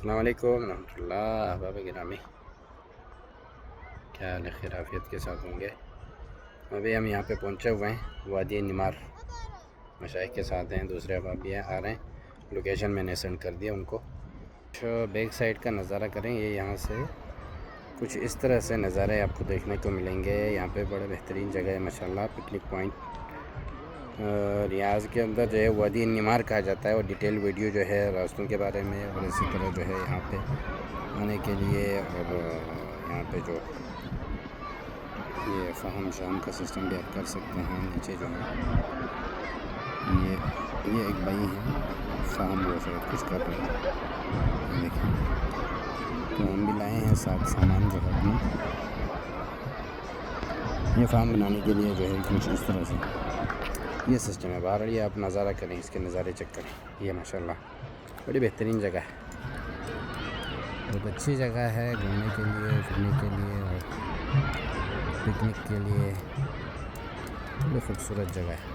अस्सलाम वालेकुम रहमतुल्लाह अहबाब गिरामी, क्या हाल है? खैराफियत के साथ होंगे। अभी हम यहाँ पे पहुँचे हुए हैं वादी निमार, मशाइख के साथ हैं, दूसरे अहबाब भी आ रहे हैं। लोकेशन मैंने सेंड कर दिया उनको। बैक साइड का नज़ारा करें, ये यहाँ से कुछ इस तरह से नज़ारे आपको देखने को मिलेंगे। यहाँ पे बड़े बेहतरीन जगह है माशाल्लाह, पिकनिक पॉइंट। रियाज़ के अंदर जो है वादी निमार कहा जाता है, और डिटेल वीडियो जो है रास्तों के बारे में और इसी तरह जो है यहाँ पे आने के लिए, और यहाँ पे जो ये फ़ाहम शाम का सिस्टम भी आप कर सकते हैं। नीचे जो है ये एक भाई हैं फ़ाहम, वो शायद कुछ कर रहे हैं, देखिए। तो हम भी लाए हैं साथ सामान जो है अपना, ये फ़ाहम बनाने के लिए जो है कुछ इस तरह से ये सिस्टम है। बाहर ये आप नज़ारा करें, इसके नज़ारे चेक करें। ये माशाल्लाह बड़ी बेहतरीन जगह है, बहुत अच्छी जगह है घूमने के लिए, फिरने के लिए और पिकनिक के लिए। बड़ी खूबसूरत जगह है।